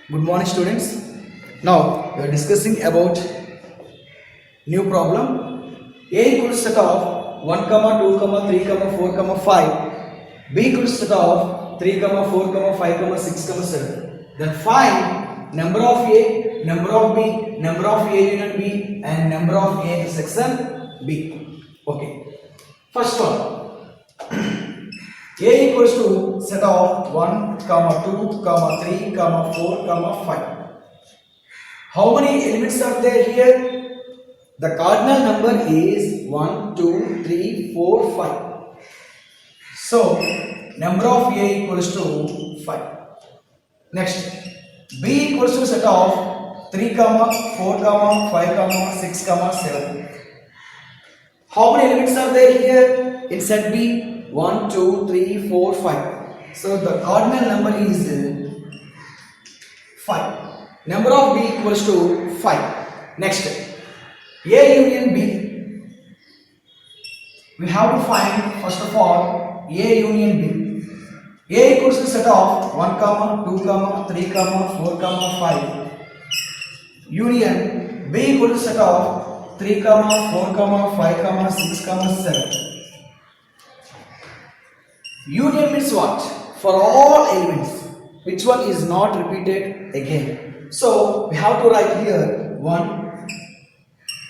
Good morning, students. Now we are discussing about new problem. A equals set of 1, 2, 3, 4, 5. B equals set of 3, 4, 5, 6, 7. Then find number of A, number of B, number of A union B, and number of A intersection B. Okay. First one. A equals to set of 1, 2, 3, 4, 5. How many elements are there here? The cardinal number is 1, 2, 3, 4, 5. So, number of A equals to 5. Next, B equals to set of 3, 4, 5, 6, 7. How many elements are there here in set B? 1, 2, 3, 4, 5. So the cardinal number is 5. Number of B equals to 5. Next, A union B. We have to find first of all A union B. A equals to set of 1, 2, 3, 4, 5. Union B equals to set of 3, 4, 5, 6, 7. Union means what? For all elements. Which one is not repeated again? So we have to write here 1,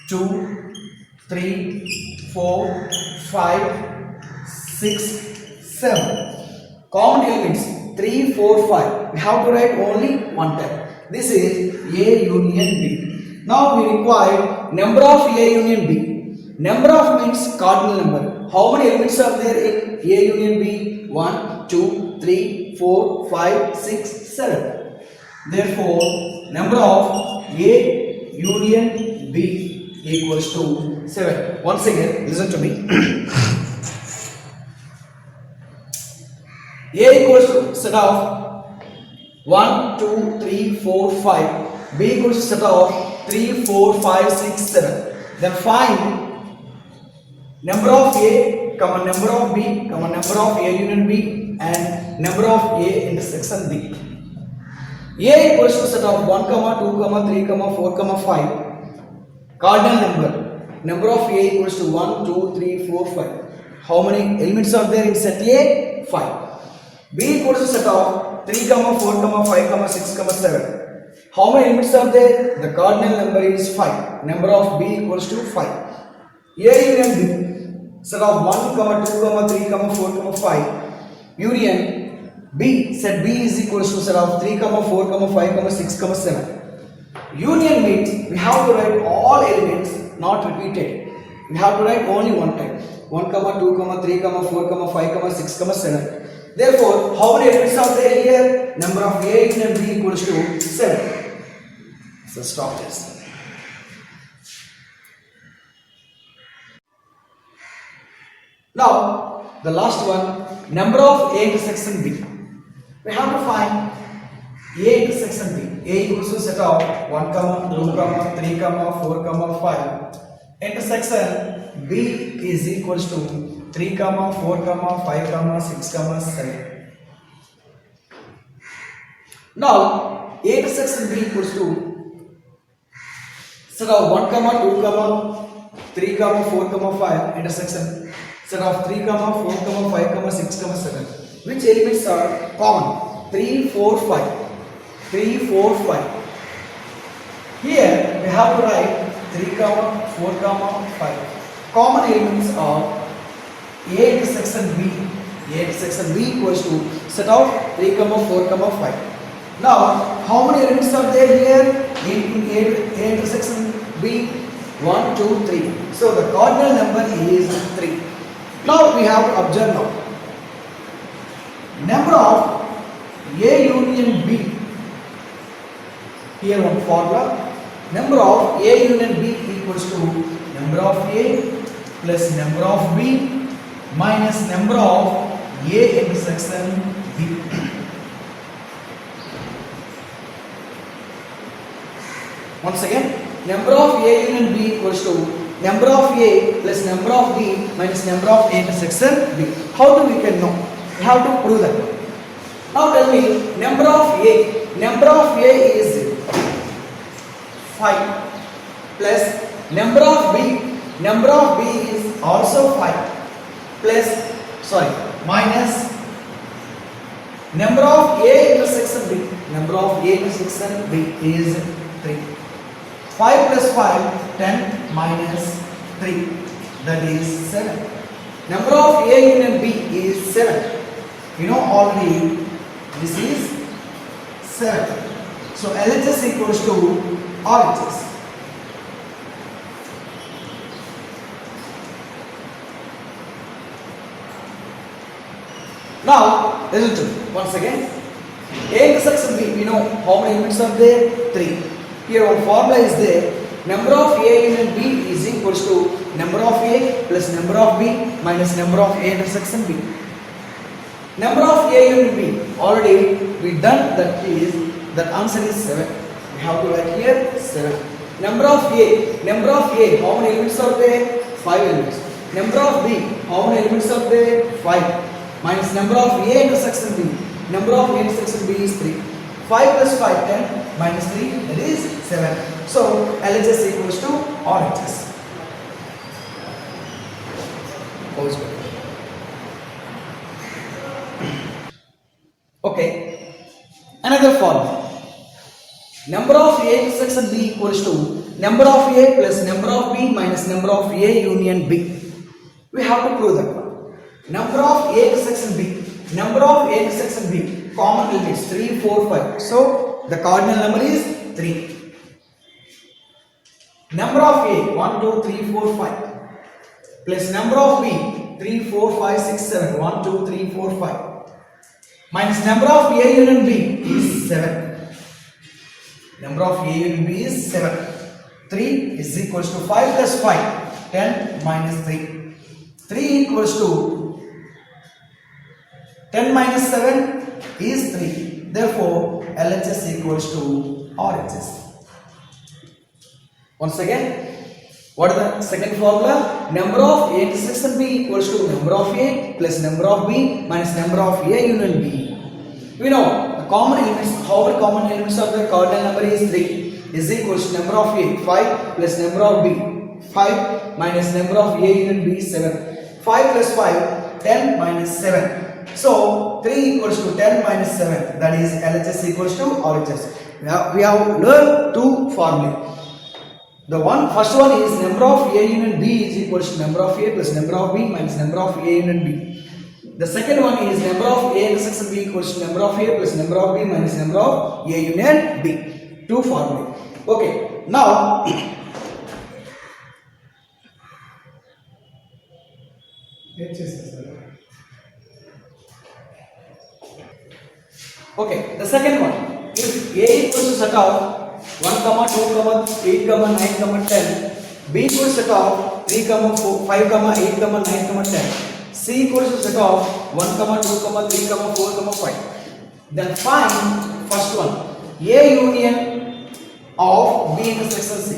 2, 3, 4, 5, 6, 7. Common elements 3, 4, 5. We have to write only one time. This is A union B. Now we require number of A union B. Number of means cardinal number. How many elements are there in A union B? 1, 2, 3, 4, 5, 6, 7. Therefore, number of A union B equals to 7. Once again, listen to me. A equals to set of 1, 2, 3, 4, 5. B equals to set of 3, 4, 5, 6, 7. Then find number of A, number of B, number of A union B, and number of A intersection B. A equals to set of 1, 2, 3, 4, 5. Cardinal number. Number of A equals to 1, 2, 3, 4, 5. How many elements are there in set A? 5. B equals to set of 3, 4, 5, 6, 7. How many elements are there? The cardinal number is 5. Number of B equals to 5. A union B. Set of 1, 2, 3, 4, 5. Union B. Set B is equals to set of 3, 4, 5, 6, 7. Union means we have to write all elements not repeated. We have to write only one time. 1, 2, 3, 4, 5, 6, 7. Therefore, how many elements are there here? Number of A union B equals to 7. So stop this. Now, the last one, number of A intersection B. We have to find A intersection B. A equals to set of 1, 2, 3, 4, 5. Intersection B is equals to 3, 4, 5, 6, 7. Now, A intersection B equals to set of 1, 2, 3, 4, 5 intersection set of 3, 4, 5, 6, 7. Which elements are common? 3, 4, 5. 3, 4, 5. Here we have to write 3, 4, 5. Common elements are A intersection B. A intersection B equals to set of 3, 4, 5. Now, how many elements are there here in A intersection B? 1, 2, 3. So the cardinal number is 3. Now we have to observe now. Number of A union B. Here one formula. Number of A union B equals to number of A plus number of B minus number of A intersection B. Once again, number of A union B equals to number of A plus number of B minus number of A intersection B. How do we can know? We have to prove that. Now tell me, number of A number of A is 5 plus number of B is also 5 plus minus number of A intersection B is 3. 5 plus 5, 10 minus 3, that is 7. Number of A union B is 7. You know already this is 7. So LHS equals to RHS. Now listen to me once again. A intersection B, we know how many elements are there? 3. Here one formula is there. Number of A union B is equals to number of A plus number of B minus number of A intersection B. Number of A union B, already we done, that answer is 7. We have to write here 7. Number of A, how many elements are there? 5 elements. Number of B, how many elements are there? 5. Minus number of A intersection B. Number of A intersection B is 3. 5 plus 5, 10 minus 3, that is 7. So LHS equals to RHS. Okay, another formula. Number of A intersection B equals to number of A plus number of B minus number of A union B. We have to prove that one. Number of A intersection B, common elements 3, 4, 5. So the cardinal number is 3. Number of A 1, 2, 3, 4, 5 plus number of B 3, 4, 5, 6, 7. 1, 2, 3, 4, 5 minus number of A union B is 7. Number of A union B is 7. 3 is equals to 5 plus 5, 10 minus 3. 3 equals to 10 minus 7 is 3. Therefore, LHS equals to RHS. Once again, what is the second formula? Number of A intersection B equals to number of A plus number of B minus number of A union B. We know the common elements, however common elements of the cardinal number is 3 is equals to number of A 5 plus number of B 5 minus number of A union B 7. 5 plus 5, 10 minus 7. So 3 equals to 10 minus 7, that is LHS equals to RHS. We have learned two formulae. The first one is number of A union B is equals to number of A plus number of B minus number of A union B. The second one is number of A intersection B equals to number of A plus number of B minus number of A union B. Two formulae. Okay, now okay, the second one, if A equals to set of 1, 2, 8, 9, 10, B equals to set of 3, 4, 5, 8, 9, 10, C equals to set of 1, 2, 3, 4, 5. Then find first one, A union of B intersection C.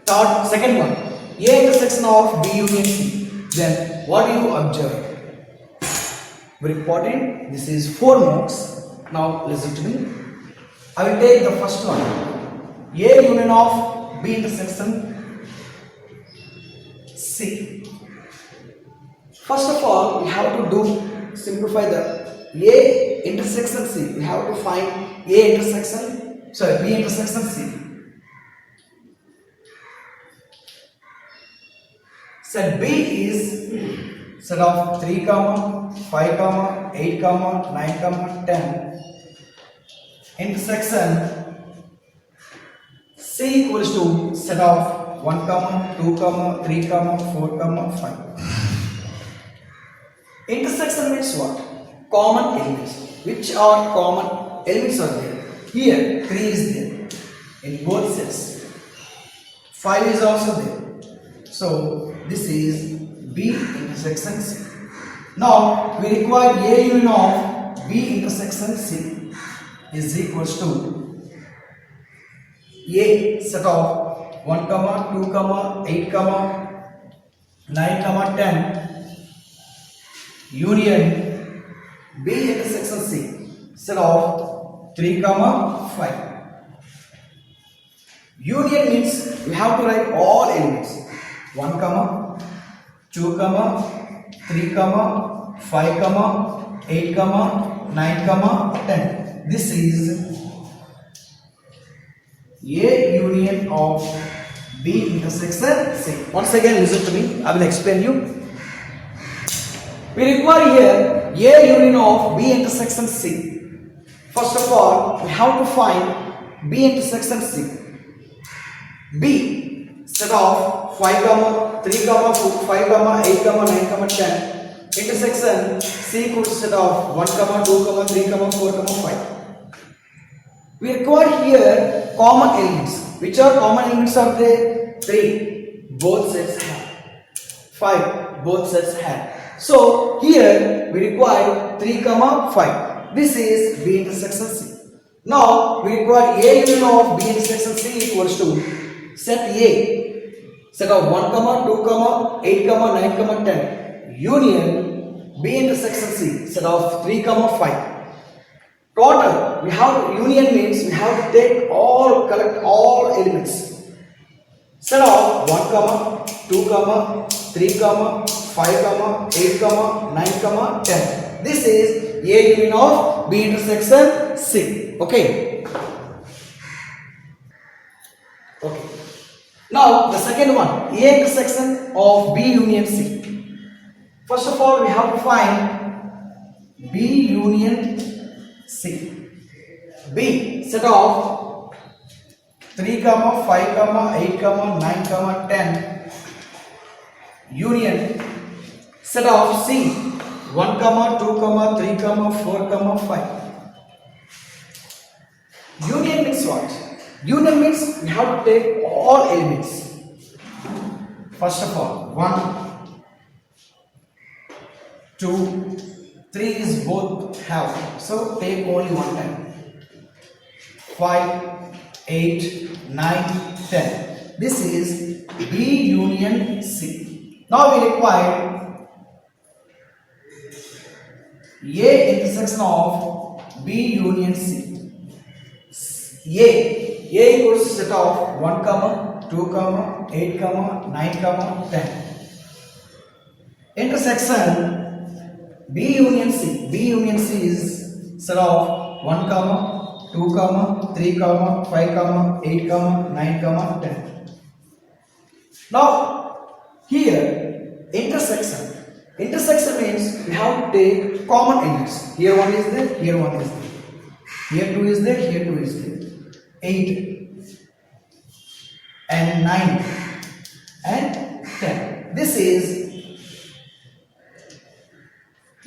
Second one, A intersection of B union C. Then what do you observe? Very important, this is 4 marks. Now listen to me. I will take the first one, A union of B intersection C. First of all, we have to simplify the A intersection C. We have to find B intersection C. Set B is set of 3, 5, 8, 9, 10. Intersection C equals to set of 1, 2, 3, 4, 5. Intersection means what? Common elements. Which are common elements are there? Here 3 is there in both sets. 5 is also there. So this is B intersection C. Now we require A union of B intersection C is equals to A set of 1, 2, 8, 9, 10 union B intersection C set of 3, 5. Union means we have to write all elements. 1, 2, 3, 5, 8, 9, 10. This is A union of B intersection C. Once again listen to me, I will explain you. We require here A union of B intersection C. First of all, we have to find B intersection C. B set of 5, 3, 4, 5, 8, 9, 10. Intersection C could set of 1, 2, 3, 4, 5. We require here common elements. Which are common elements are there? 3. Both sets have. 5. Both sets have. So here we require 3, 5. This is B intersection C. Now we require A union of B intersection C equals to set A, set of 1, 2, 8, 9, 10. Union B intersection C, set of 3, 5. Total, we have union means we have to take all, collect all elements. Set of 1, 2, 3, 5, 8, 9, 10. This is A union of B intersection C. Okay. Okay. Now the second one, A intersection of B union C. First of all, we have to find B union C. B set of 3, 5, 8, 9, 10. Union set of C 1, 2, 3, 4, 5. Union means what? Union means we have to take all elements. First of all, 1, 2, 3 is both have. So take only one time. 5, 8, 9, 10. This is B union C. Now we require A intersection of B union C. A equals set of 1, 2, 8, 9, 10. Intersection B union C. B union C is set of 1, 2, 3, 5, 8, 9, 10. Now here intersection. Intersection means we have to take common elements. Here one is there, here one is there. Here 2 is there, here 2 is there. 8 and 9 and 10. This is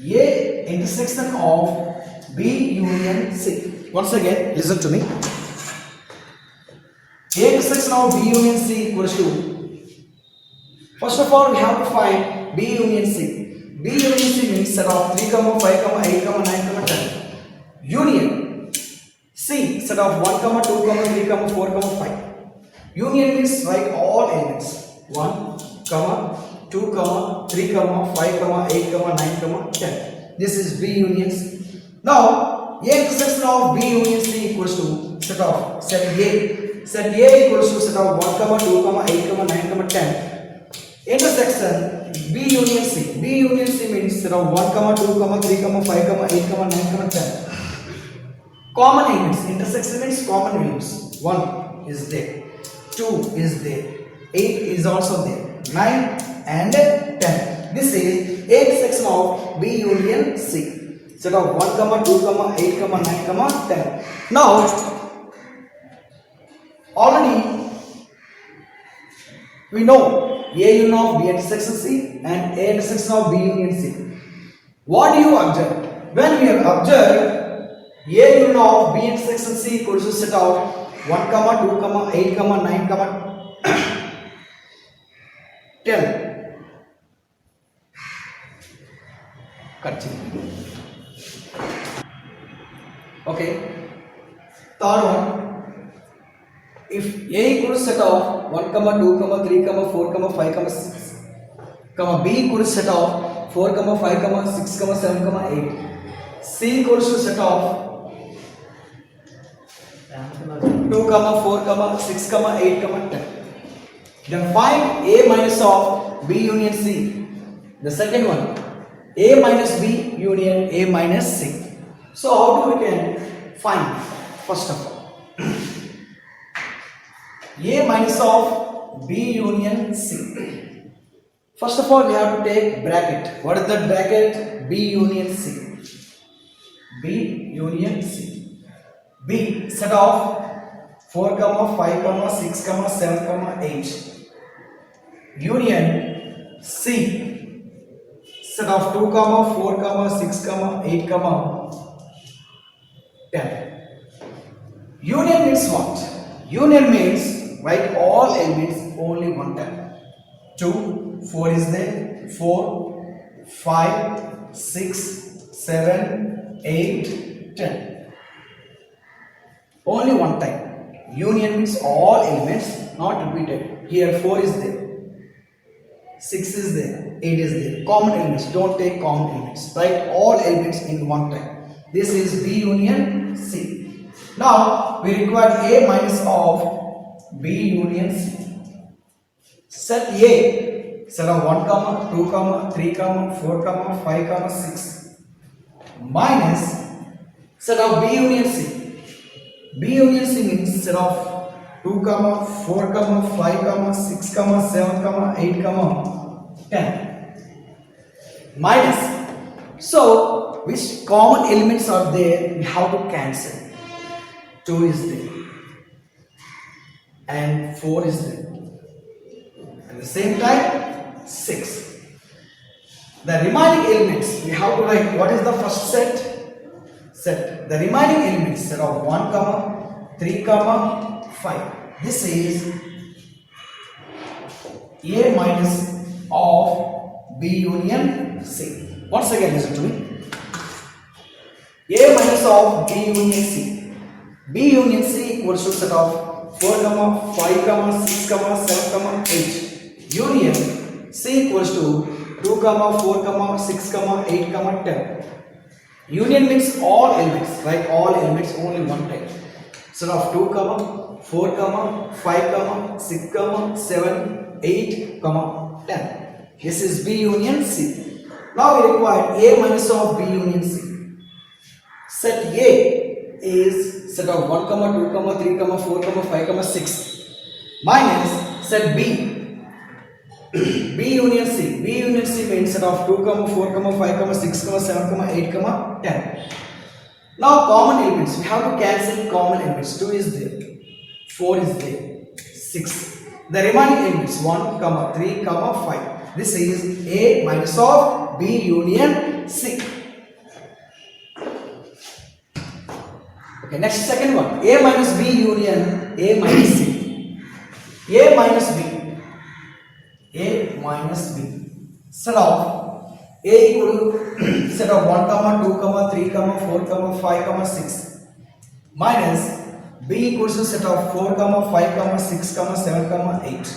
A intersection of B union C. Once again, listen to me. A intersection of B union C equals to, first of all, we have to find B union C. B union C means set of 3, 5, 8, 9, 10. Union C set of 1, 2, 3, 4, 5. Union means write all elements. 1, 2, 3, 5, 8, 9, 10. This is B union C. Now, A intersection of B union C equals to set of set A. Set A equals to set of 1, 2, 8, 9, 10. Intersection B union C. B union C means set of 1, 2, 3, 5, 8, 9, 10. Common elements. Intersection means common elements. 1 is there, 2 is there, 8 is also there, 9 and 10. This is A intersection of B union C. Set of 1, 2, 8, 9, 10. Now, already we know A union of B intersection C and A intersection of B union C. What do you observe? When we have observed A union of B intersection C equals to set of 1, 2, 8, 9, 10. Continue. Okay. Third one. If A equals set of 1, 2, 3, 4, 5, 6, B equals set of 4, 5, 6, 7, 8. C equals to set of 2, 4, 6, 8, 10. Then find A minus of B union C. The second one, A minus B union A minus C. So how do we can find? First of all, A minus of B union C. First of all, we have to take bracket. What is that bracket? B union C. B union C. B set of 4, 5, 6, 7, 8. Union C set of 2, 4, 6, 8, 10. Union means what? Union means write all elements only one time. 2, 4 is there, 4, 5, 6, 7, 8, 10. Only one time. Union means all elements not repeated. Here 4 is there, 6 is there, 8 is there. Common elements, don't take common elements. Write all elements in one time. This is B union C. Now we require A minus of B union C. Set A, set of 1, 2, 3, 4, 5, 6 minus set of B union C. B union C means set of 2, 4, 5, 6, 7, 8, 10 minus. So which common elements are there? We have to cancel. 2 is there and 4 is there. At the same time 6. The remaining elements we have to write. What is the first set? Set. The remaining elements set of 1, 3, 5. This is A minus of B union C. Once again listen to me. A minus of B union C. B union C equals to set of 4, 5, 6, 7, 8. Union C equals to 2, 4, 6, 8, 10. Union means all elements, right? All elements only one time. Set of 2, 4, 5, 6, 7, 8, 10. This is B union C. Now we require A minus of B union C. Set A is set of 1, 2, 3, 4, 5, 6 minus set B. B union C. B union C means set of 2, 4, 5, 6, 7, 8, 10. Now common elements. We have to cancel common elements. 2 is there, 4 is there, 6. The remaining elements 1, 3, 5. This is A minus of B union C. Okay, next second one. A minus B union A minus C. A minus B. A minus B. Set of A equal to set of 1, 2, 3, 4, 5, 6 minus B equals to set of 4, 5, 6, 7, 8.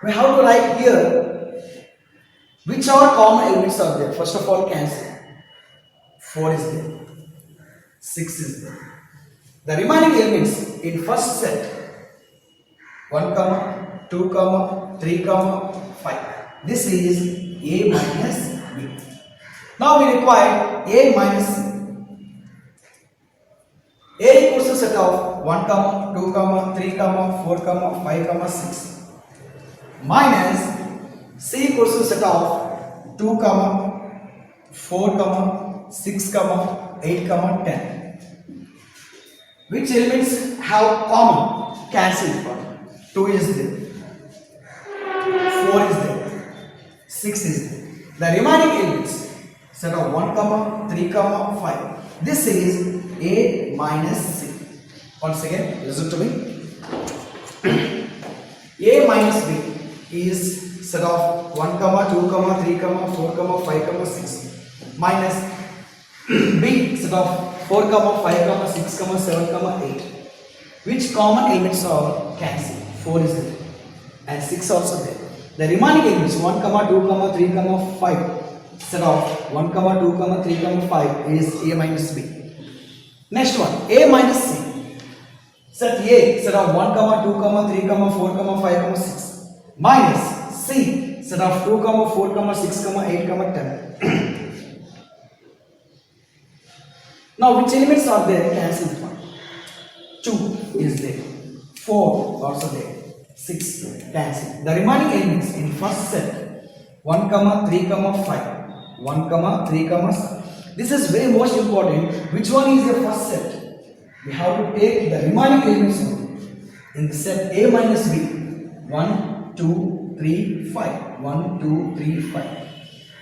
We have to write here which are common elements are there. First of all, cancel. 4 is there, 6 is there. The remaining elements in first set 1, 2, 3, 5. This is A minus B. Now we require A minus C. A equals to set of 1, 2, 3, 4, 5, 6 minus C equals to set of 2, 4, 6, 8, 10. Which elements have common? Cancel for 2 is there, 4 is there, 6 is there. The remaining elements set of 1, 3, 5. This is A minus C. Once again, listen to me. A minus B is set of 1, 2, 3, 4, 5, 6 minus B set of 4, 5, 6, 7, 8. Which common elements are cancelled? 4 is there and 6 also there. The remaining elements 1, 2, 3, 5 set of 1, 2, 3, 5 is A minus B. Next one, A minus C. set A set of 1 comma 2 comma 3 comma 4 comma 5 comma 6 minus C set of 2 comma 4 comma 6 comma 8 comma 10. Now which elements are there? Cancel the one. 2 is there, 4 also there, 6 cancel. The remaining elements in first set 1 comma 3 comma 5, 1 comma 3 comma 7. This is very most important. Which one is your first set? We have to take the remaining elements in the set A minus B. 1, 2, 3, 5. 1, 2, 3, 5.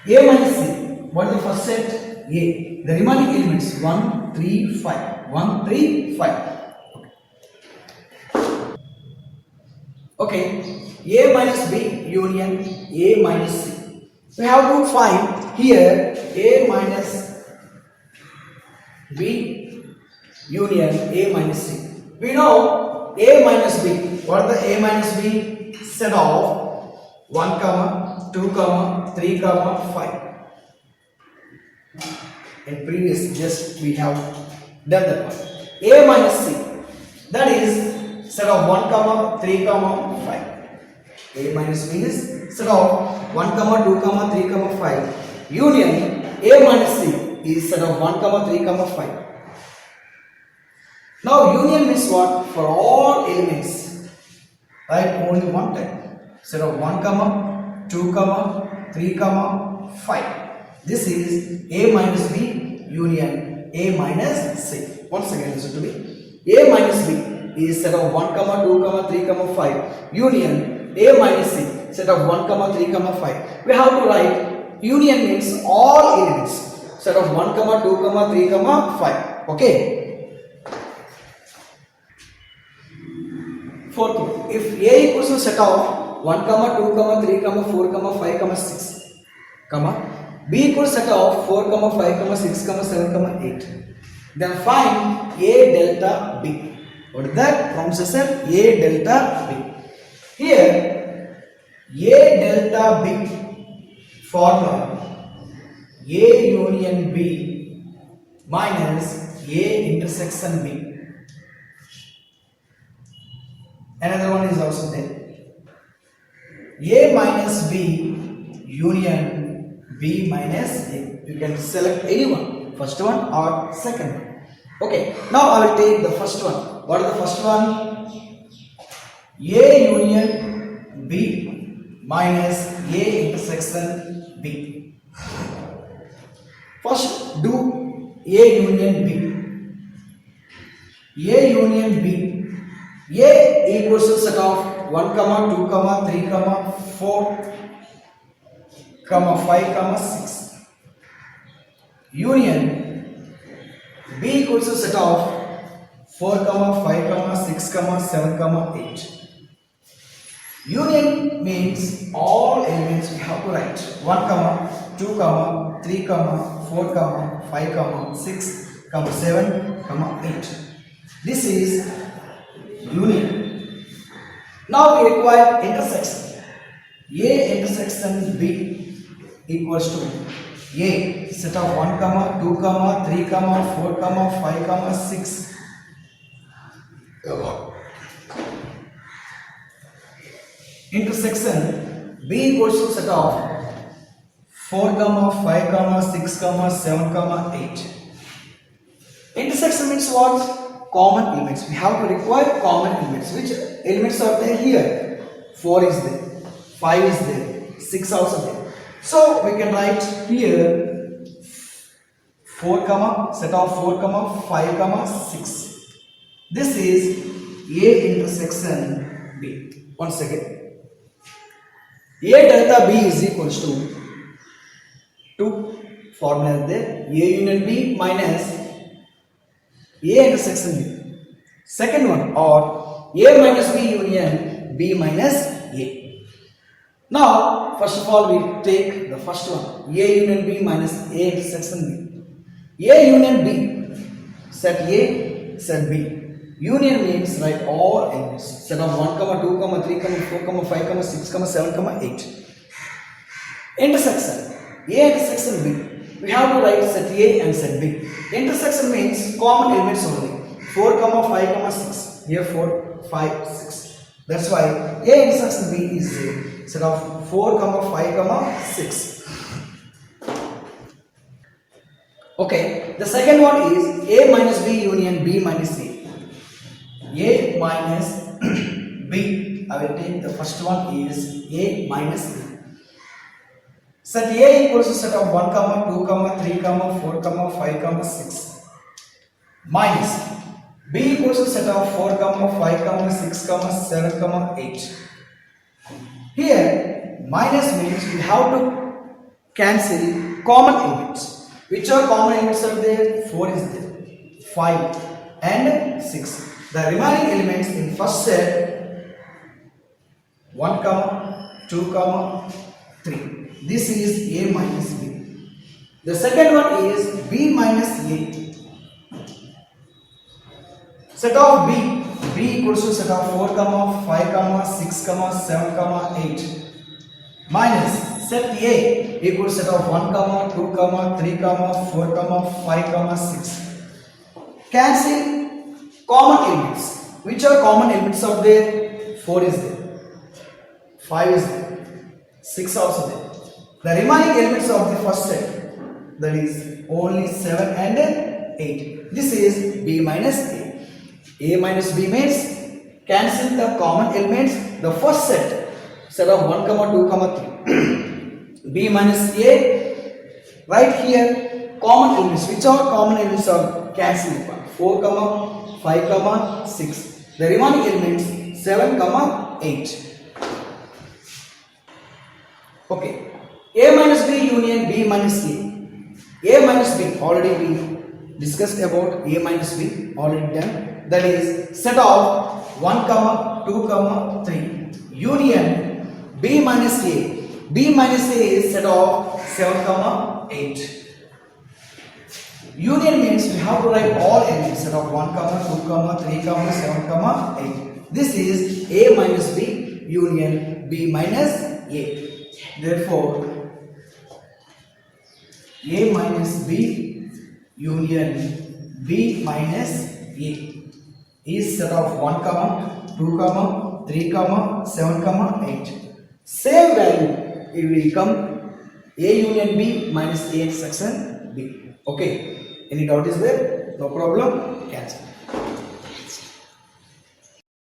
A minus C. What is the first set? A. The remaining elements 1, 3, 5. 1, 3, 5. Okay. A minus B union A minus C. We have to find here A minus B union A minus C. We know A minus B. What is the A minus B? Set of 1 comma 2 comma 3 comma 5. In previous just we have done that one. A minus C, that is set of 1 comma 3 comma 5. A minus B is set of 1 comma 2 comma 3 comma 5. Union A minus C is set of 1 comma 3 comma 5. Now union means what? For all elements, write only one time. Set of 1 comma 2 comma 3 comma 5. This is A minus B union A minus C. Once again listen to me. A minus B is set of 1 comma 2 comma 3 comma 5. Union A minus C set of 1 comma 3 comma 5. We have to write union means all elements. Set of 1 comma 2 comma 3 comma 5. Okay. Fourth one. If A equals to set of 1 comma 2 comma 3 comma 4 comma 5 comma 6 comma B equals set of 4 comma 5 comma 6 comma 7 comma 8, then find A delta B. What is that? Pronunciation A delta B. Here A delta B formula A union B minus A intersection B. Another one is also there. A minus B union B minus A. You can select any one, first one or second one. Okay, now I will take the first one. What is the first one? A union B minus A intersection B. First do A union B. A union B. A equals to set of 1 comma 2 comma 3 comma 4 comma 5 comma 6. Union B equals to set of 4 comma 5 comma 6 comma 7 comma 8. Union means all elements we have to write 1 comma 2 comma 3 comma 4 comma 5 comma 6 comma 7 comma 8. This is union. Now we require intersection. A intersection B equals to A set of 1 comma 2 comma 3 comma 4 comma 5 comma 6. Intersection B equals to set of 4 comma 5 comma 6 comma 7 comma 8. Intersection means what? Common elements. We have to require common elements. Which elements are there here? 4 is there, 5 is there, 6 also there. So we can write here 4 comma set of 4 comma 5 comma 6. This is A intersection B. Once again, A delta B is equals to 2 formula there. A union B minus A intersection B. Second one, or A minus B union B minus A. Now, first of all, we take the first one, A union B minus A intersection B. A union B, set A, set B. Union means write all elements. Set of 1 comma 2 comma 3 comma 4 comma 5 comma 6 comma 7 comma 8. Intersection A intersection B. We have to write set A and set B. Intersection means common elements only. 4 comma 5 comma 6. Here 4, 5, 6. That's why A intersection B is a set of 4, 5, 6. Okay, the second one is A minus B union B minus A. A minus B. I will take the first one is A minus B. Set A equals to set of 1, 2, 3, 4, 5, 6 minus B equals to set of 4, 5, 6, 7, 8. Here minus means we have to cancel common elements. Which are common elements are there? 4 is there, 5 and 6. The remaining elements in first set 1, 2, 3. This is A minus B. The second one is B minus A. Set of B. B equals to set of 4, 5, 6, 7, 8 minus set A equals set of 1, 2, 3, 4, 5, 6. Cancel common elements. Which are common elements are there? 4 is there, 5 is there, 6 also there. The remaining elements of the first set, that is only 7 and 8. This is B minus A. A minus B means cancel the common elements. The first set of 1, 2, 3. B minus A. Right here common elements. Which are common elements are cancelled? 4, 5, 6. The remaining elements 7, 8. Okay. A minus B union B minus A. A minus B already we discussed about A minus B already done. That is set of 1, 2, 3 union B minus A. B minus A is set of 7, 8. Union means we have to write all elements set of 1, 2, 3, 7, 8. This is A minus B union B minus A. Therefore, A minus B union B minus A is set of 1, 2, 3, 7, 8. Same value it will become A union B minus A intersection B. Okay. Any doubt is there? No problem. Cancel.